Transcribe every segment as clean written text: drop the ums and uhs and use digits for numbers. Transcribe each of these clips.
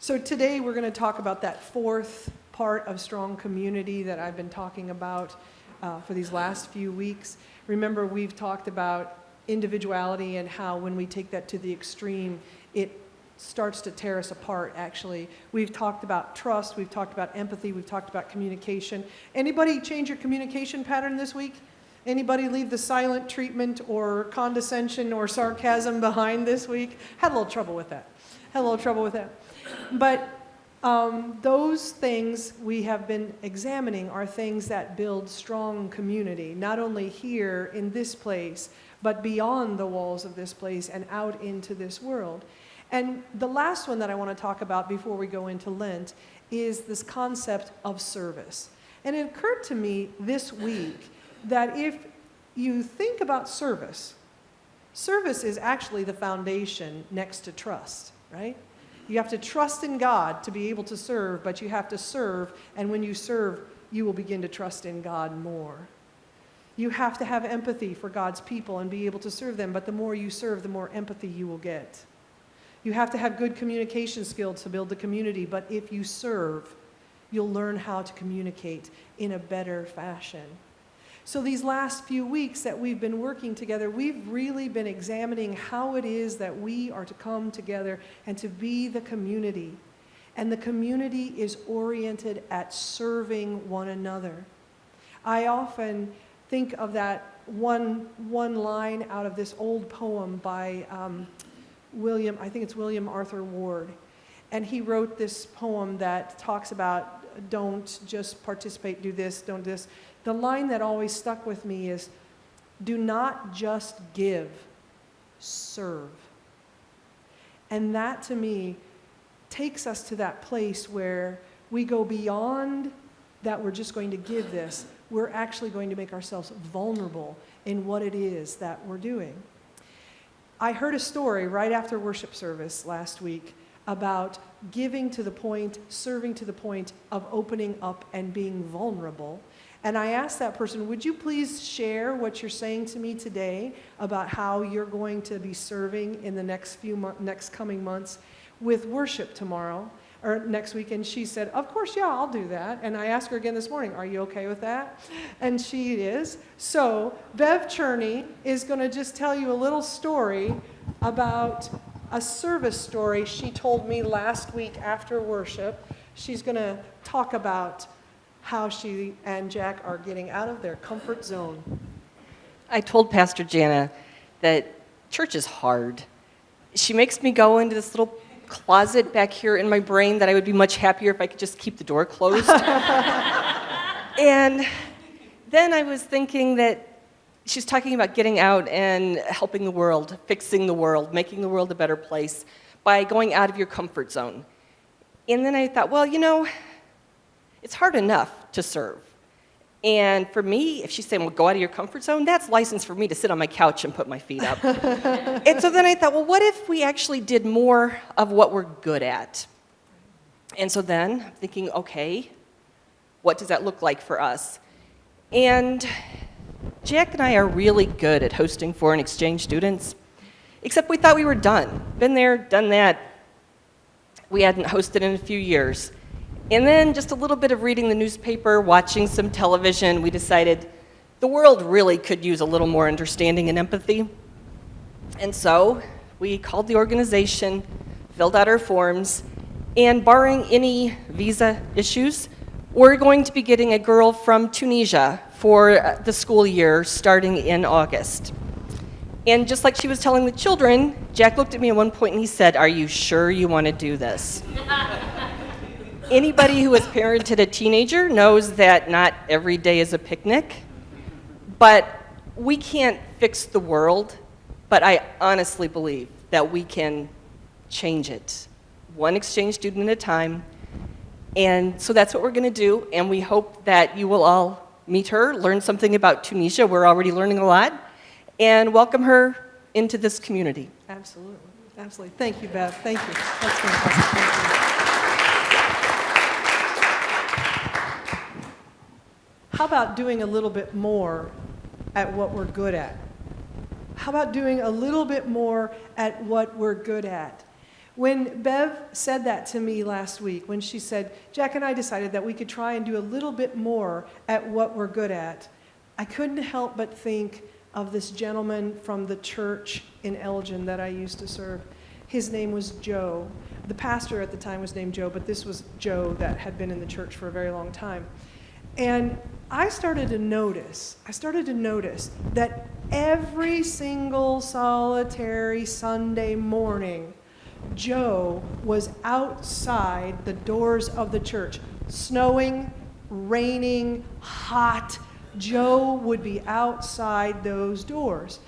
So today we're going to talk about that fourth part of strong community that I've been talking about for these last few weeks. Remember, we've talked about individuality and how when we take that to the extreme, it starts to tear us apart, actually. We've talked about trust, we've talked about empathy, we've talked about communication. Anybody change your communication pattern this week? Anybody leave the silent treatment or condescension or sarcasm behind this week? Had a little trouble with that. But those things we have been examining are things that build strong community, not only here in this place, but beyond the walls of this place and out into this world. And the last one that I want to talk about before we go into Lent is this concept of service. And it occurred to me this week that if you think about service, service is actually the foundation next to trust, right? You have to trust in God to be able to serve, but you have to serve, and when you serve, you will begin to trust in God more. You have to have empathy for God's people and be able to serve them, but the more you serve, the more empathy you will get. You have to have good communication skills to build the community, but if you serve, you'll learn how to communicate in a better fashion. So these last few weeks that we've been working together, we've really been examining how it is that we are to come together and to be the community. And the community is oriented at serving one another. I often think of that one line out of this old poem by William Arthur Ward. And he wrote this poem that talks about don't just participate, do this, don't this. The line that always stuck with me is, do not just give, serve. And that to me takes us to that place where we go beyond that we're just going to give this. We're actually going to make ourselves vulnerable in what it is that we're doing. I heard a story right after worship service last week about giving to the point, serving to the point of opening up and being vulnerable. And I asked that person, would you please share what you're saying to me today about how you're going to be serving in the next coming months with worship tomorrow or next week? And she said, of course, yeah, I'll do that. And I asked her again this morning, are you okay with that? And she is. So Bev Cherney is going to just tell you a little story about a service story she told me last week after worship. She's going to talk about how she and Jack are getting out of their comfort zone. I told Pastor Jana that church is hard. She makes me go into this little closet back here in my brain that I would be much happier if I could just keep the door closed. And then I was thinking that she's talking about getting out and helping the world, fixing the world, making the world a better place by going out of your comfort zone. And then I thought, well, it's hard enough to serve. And for me, if she's saying, well, go out of your comfort zone, that's license for me to sit on my couch and put my feet up. And so then I thought, well, what if we actually did more of what we're good at? And so then I'm thinking, okay, what does that look like for us? And Jack and I are really good at hosting foreign exchange students, except we thought we were done. Been there, done that. We hadn't hosted in a few years. And then just a little bit of reading the newspaper, watching some television, we decided the world really could use a little more understanding and empathy. And so we called the organization, filled out our forms, and barring any visa issues, we're going to be getting a girl from Tunisia for the school year starting in August. And just like she was telling the children, Jack looked at me at one point and he said, "Are you sure you want to do this?" Anybody who has parented a teenager knows that not every day is a picnic, but we can't fix the world, but I honestly believe that we can change it, one exchange student at a time. And so that's what we're going to do, and we hope that you will all meet her, learn something about Tunisia. We're already learning a lot, and welcome her into this community. Absolutely. Absolutely. Thank you, Bev. Thank you. That's fantastic. Thank you. How about doing a little bit more at what we're good at? How about doing a little bit more at what we're good at? When Bev said that to me last week, when she said, Jack and I decided that we could try and do a little bit more at what we're good at, I couldn't help but think of this gentleman from the church in Elgin that I used to serve. His name was Joe. The pastor at the time was named Joe, but this was Joe that had been in the church for a very long time. And I started to notice that every single solitary Sunday morning, Joe was outside the doors of the church. Snowing, raining, hot. Joe would be outside those doors.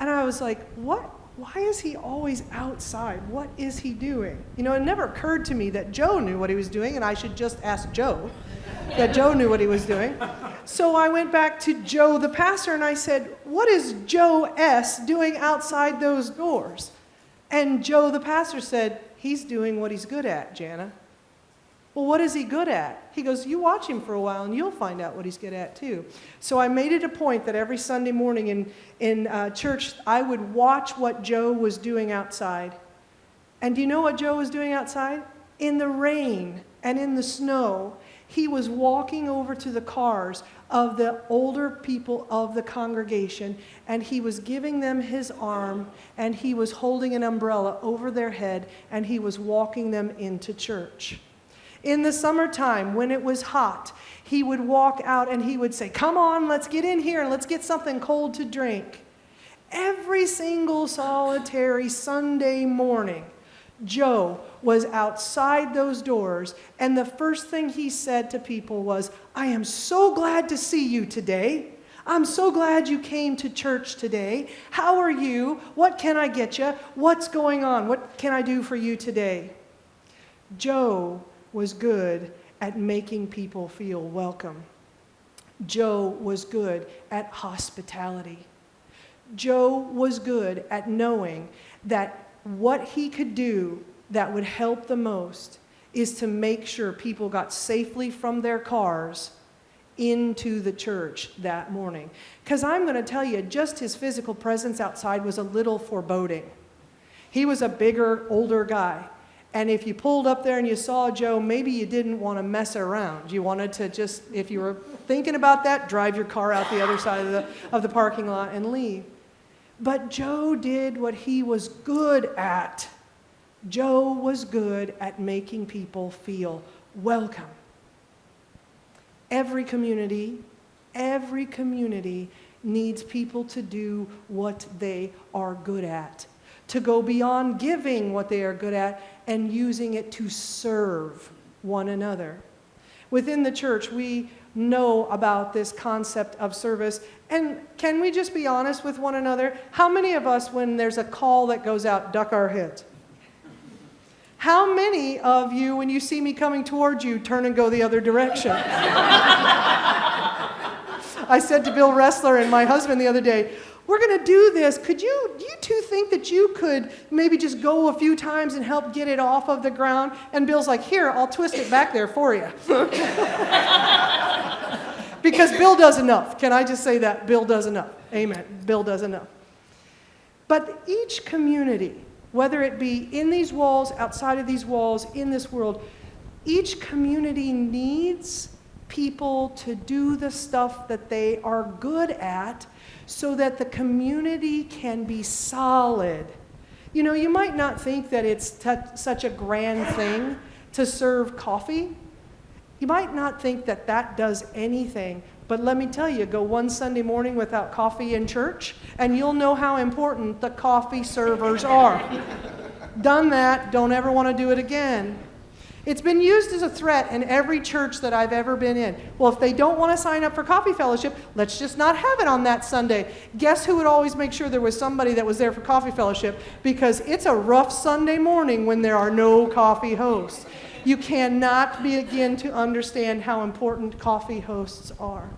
And I was like, what? Why is he always outside? What is he doing? You know, it never occurred to me that Joe knew what he was doing, and I should just ask Joe that Joe knew what he was doing. So I went back to Joe, the pastor, and I said, what is Joe S. doing outside those doors? And Joe, the pastor, said, he's doing what he's good at, Jana. Well, what is he good at? He goes, you watch him for a while and you'll find out what he's good at too. So I made it a point that every Sunday morning in church, I would watch what Joe was doing outside. And do you know what Joe was doing outside? In the rain and in the snow, he was walking over to the cars of the older people of the congregation, and he was giving them his arm, and he was holding an umbrella over their head, and he was walking them into church. In the summertime, when it was hot, he would walk out and he would say, come on, let's get in here and let's get something cold to drink. Every single solitary Sunday morning, Joe was outside those doors, and the first thing he said to people was, I am so glad to see you today. I'm so glad you came to church today. How are you? What can I get you? What's going on? What can I do for you today? Joe was good at making people feel welcome. Joe was good at hospitality. Joe was good at knowing that what he could do that would help the most is to make sure people got safely from their cars into the church that morning. Because I'm going to tell you, just his physical presence outside was a little foreboding. He was a bigger, older guy. And if you pulled up there and you saw Joe, maybe you didn't want to mess around. You wanted to just, if you were thinking about that, drive your car out the other side of the parking lot and leave. But Joe did what he was good at. Joe was good at making people feel welcome. Every community needs people to do what they are good at, to go beyond giving what they are good at and using it to serve one another. Within the church, we know about this concept of service. And can we just be honest with one another? How many of us, when there's a call that goes out, duck our heads? How many of you, when you see me coming towards you, turn and go the other direction? I said to Bill Ressler and my husband the other day, we're going to do this. Do you two think that you could maybe just go a few times and help get it off of the ground? And Bill's like, here, I'll twist it back there for you. Because Bill does enough. Can I just say that? Bill does enough. Amen. Bill does enough. But each community, whether it be in these walls, outside of these walls, in this world, each community needs people to do the stuff that they are good at so that the community can be solid. You know, you might not think that it's such a grand thing to serve coffee. You might not think that that does anything, but let me tell you, go one Sunday morning without coffee in church, and you'll know how important the coffee servers are. Done that, don't ever want to do it again. It's been used as a threat in every church that I've ever been in. Well, if they don't want to sign up for coffee fellowship, let's just not have it on that Sunday. Guess who would always make sure there was somebody that was there for coffee fellowship? Because it's a rough Sunday morning when there are no coffee hosts. You cannot begin to understand how important coffee hosts are.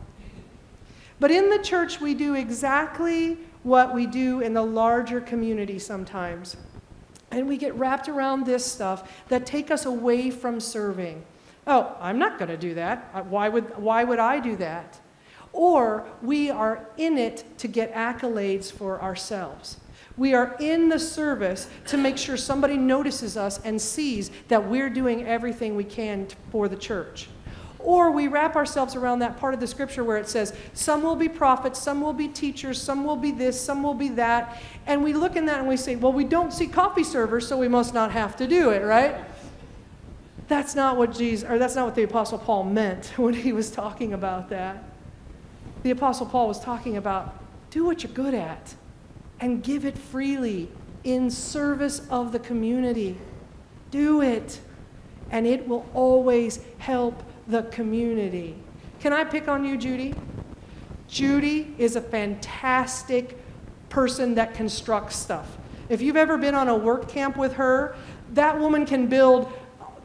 But in the church, we do exactly what we do in the larger community sometimes. And we get wrapped around this stuff that take us away from serving. Oh, I'm not going to do that. Why would I do that? Or we are in it to get accolades for ourselves. We are in the service to make sure somebody notices us and sees that we're doing everything we can for the church. Or we wrap ourselves around that part of the scripture where it says, some will be prophets, some will be teachers, some will be this, some will be that. And we look in that and we say, well, we don't see coffee servers, so we must not have to do it, right? That's not what that's not what the Apostle Paul meant when he was talking about that. The Apostle Paul was talking about, do what you're good at and give it freely in service of the community. Do it, and it will always help the community. Can I pick on you, Judy? Judy is a fantastic person that constructs stuff. If you've ever been on a work camp with her, that woman can build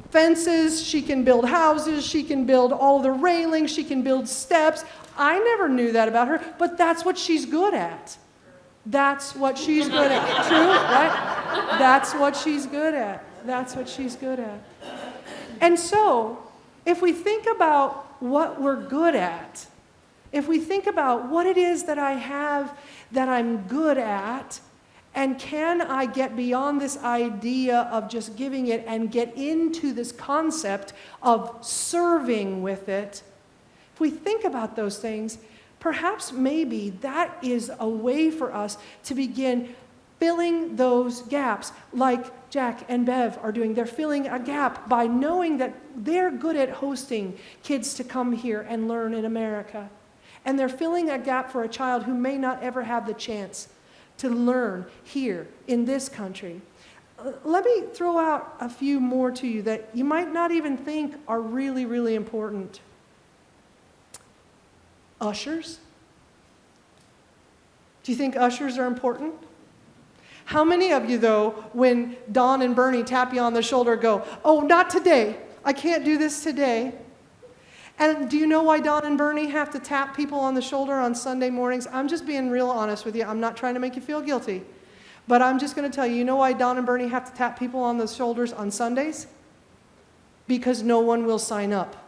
fences, she can build houses, she can build all the railings, she can build steps. I never knew that about her, but that's what she's good at. That's what she's good at. True, right? That's what she's good at. That's what she's good at. And so, if we think about what we're good at, if we think about what it is that I have that I'm good at, and can I get beyond this idea of just giving it and get into this concept of serving with it, if we think about those things, perhaps maybe that is a way for us to begin filling those gaps like Jack and Bev are doing. They're filling a gap by knowing that they're good at hosting kids to come here and learn in America. And they're filling a gap for a child who may not ever have the chance to learn here in this country. Let me throw out a few more to you that you might not even think are really, really important. Ushers. Do you think ushers are important? How many of you, though, when Don and Bernie tap you on the shoulder, go, oh, not today. I can't do this today. And do you know why Don and Bernie have to tap people on the shoulder on Sunday mornings? I'm just being real honest with you. I'm not trying to make you feel guilty. But I'm just going to tell you, you know why Don and Bernie have to tap people on the shoulders on Sundays? Because no one will sign up.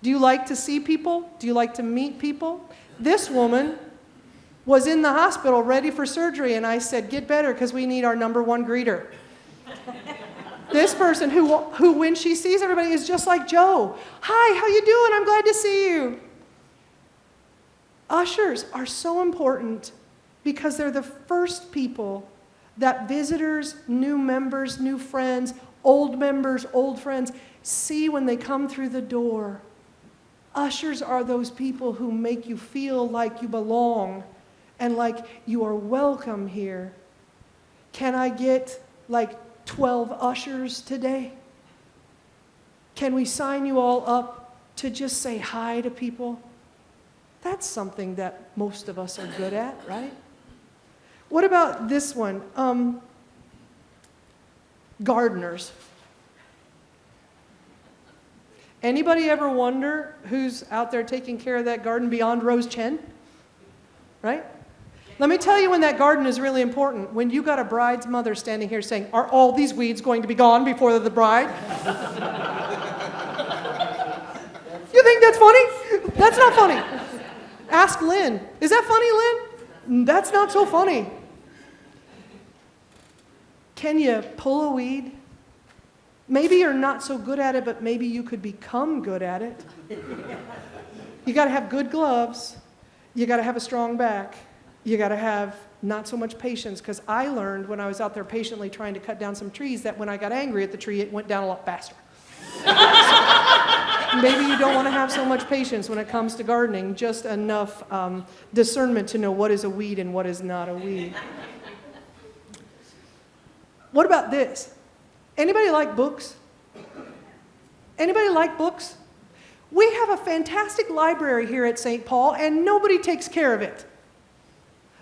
Do you like to see people? Do you like to meet people? This woman was in the hospital ready for surgery, and I said, get better because we need our number one greeter. This person who when she sees everybody is just like Joe. Hi, how you doing? I'm glad to see you. Ushers are so important because they're the first people that visitors, new members, new friends, old members, old friends see when they come through the door. Ushers are those people who make you feel like you belong and like you are welcome here. Can I get like 12 ushers today? Can we sign you all up to just say hi to people? That's something that most of us are good at, right? What about this one? Gardeners. Anybody ever wonder who's out there taking care of that garden beyond Rose Chen? Right? Let me tell you when that garden is really important. When you got a bride's mother standing here saying, are all these weeds going to be gone before the bride? You think that's funny? That's not funny. Ask Lynn. Is that funny, Lynn? That's not so funny. Can you pull a weed? Maybe you're not so good at it, but maybe you could become good at it. You got to have good gloves. You got to have a strong back. You got to have not so much patience, because I learned when I was out there patiently trying to cut down some trees that when I got angry at the tree, it went down a lot faster. So maybe you don't want to have so much patience when it comes to gardening, just enough discernment to know what is a weed and what is not a weed. What about this? Anybody like books? Anybody like books? We have a fantastic library here at St. Paul, and nobody takes care of it.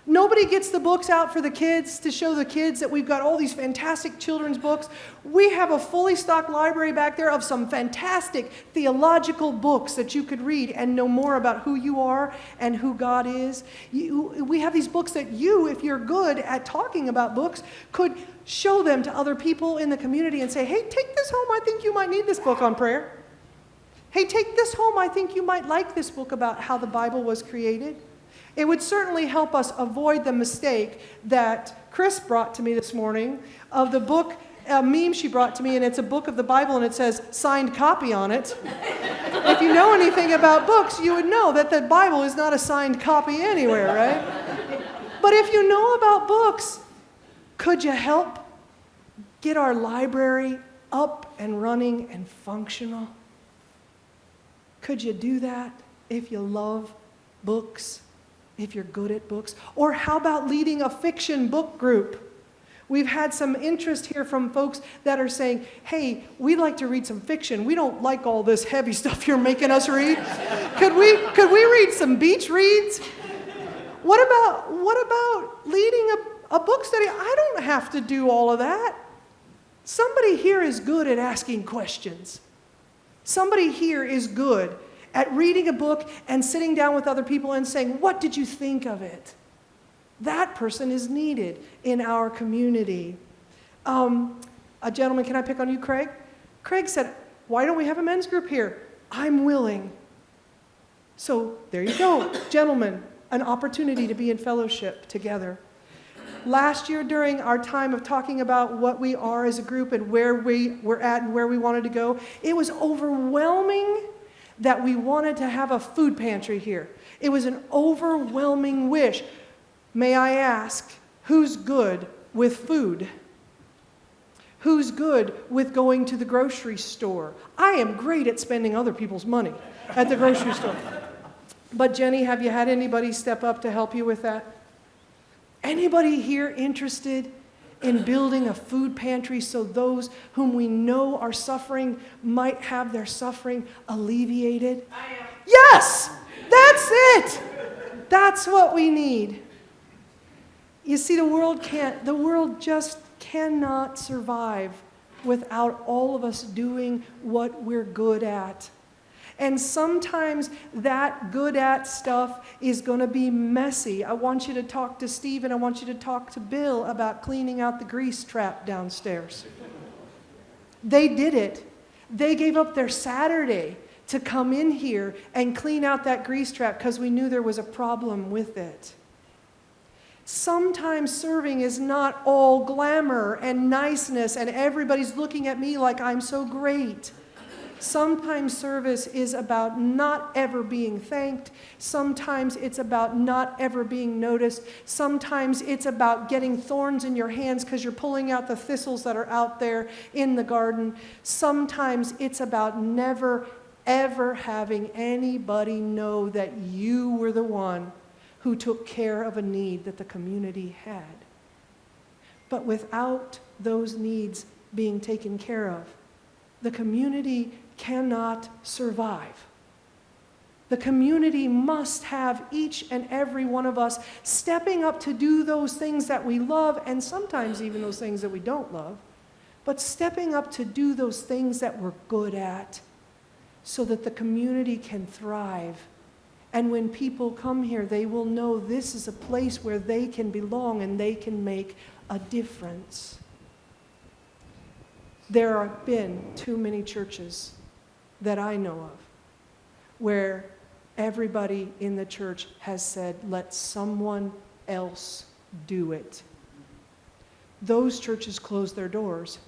Nobody gets the books out for the kids to show the kids that we've got all these fantastic children's books. We have a fully stocked library back there of some fantastic theological books that you could read and know more about who you are and who God is. We have these books that you, if you're good at talking about books, could show them to other people in the community and say, hey, take this home. I think you might need this book on prayer. Hey, take this home. I think you might like this book about how the Bible was created. It would certainly help us avoid the mistake that Chris brought to me this morning of the book, a meme she brought to me, and it's a book of the Bible, and it says signed copy on it. If you know anything about books, you would know that the Bible is not a signed copy anywhere, right? But if you know about books, could you help get our library up and running and functional? Could you do that if you love books, if you're good at books? Or how about leading a fiction book group? We've had some interest here from folks that are saying, hey, we'd like to read some fiction. We don't like all this heavy stuff you're making us read. Could we read some beach reads? What about leading a book study? I don't have to do all of that. Somebody here is good at asking questions. Somebody here is good at reading a book and sitting down with other people and saying, what did you think of it? That person is needed in our community. A gentleman, can I pick on you, Craig? Craig said, why don't we have a men's group here? I'm willing. So there you go, gentlemen, an opportunity to be in fellowship together. Last year, during our time of talking about what we are as a group and where we were at and where we wanted to go, it was overwhelming that we wanted to have a food pantry here. It was an overwhelming wish. May I ask, who's good with food? Who's good with going to the grocery store? I am great at spending other people's money at the grocery store. But Jenny, have you had anybody step up to help you with that? Anybody here interested in building a food pantry so those whom we know are suffering might have their suffering alleviated? I am. Yes! That's it! That's what we need. You see, the world just cannot survive without all of us doing what we're good at. And sometimes that good at stuff is going to be messy. I want you to talk to Steve and I want you to talk to Bill about cleaning out the grease trap downstairs. They did it. They gave up their Saturday to come in here and clean out that grease trap because we knew there was a problem with it. Sometimes serving is not all glamour and niceness and everybody's looking at me like I'm so great. Sometimes service is about not ever being thanked. Sometimes it's about not ever being noticed. Sometimes it's about getting thorns in your hands because you're pulling out the thistles that are out there in the garden. Sometimes it's about never, ever having anybody know that you were the one who took care of a need that the community had. But without those needs being taken care of, the community cannot survive. The community must have each and every one of us stepping up to do those things that we love, and sometimes even those things that we don't love, but stepping up to do those things that we're good at so that the community can thrive. And when people come here, they will know this is a place where they can belong and they can make a difference. There have been too many churches that I know of where everybody in the church has said, let someone else do it. Those churches close their doors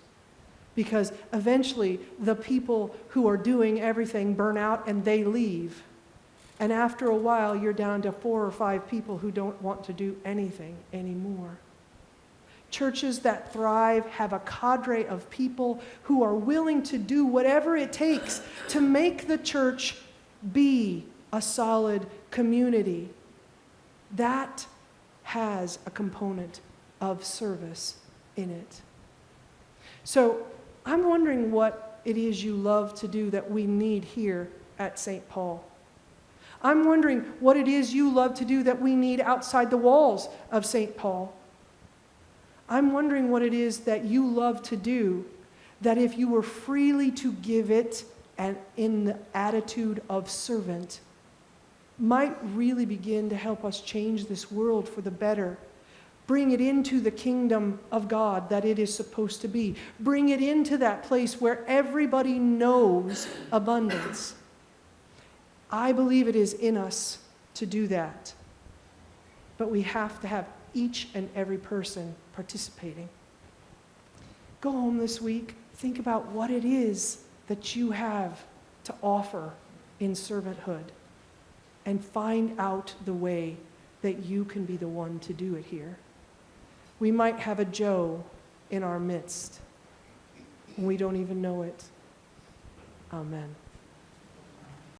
because eventually the people who are doing everything burn out and they leave. And after a while, you're down to 4 or 5 people who don't want to do anything anymore. Churches that thrive have a cadre of people who are willing to do whatever it takes to make the church be a solid community. That has a component of service in it. So I'm wondering what it is you love to do that we need here at St. Paul. I'm wondering what it is you love to do that we need outside the walls of St. Paul. I'm wondering what it is that you love to do that if you were freely to give it and in the attitude of servant, might really begin to help us change this world for the better. Bring it into the kingdom of God that it is supposed to be. Bring it into that place where everybody knows abundance. I believe it is in us to do that. but we have to have each and every person participating. Go home this week, think about what it is that you have to offer in servanthood, and find out the way that you can be the one to do it here. We might have a Joe in our midst, and we don't even know it. Amen.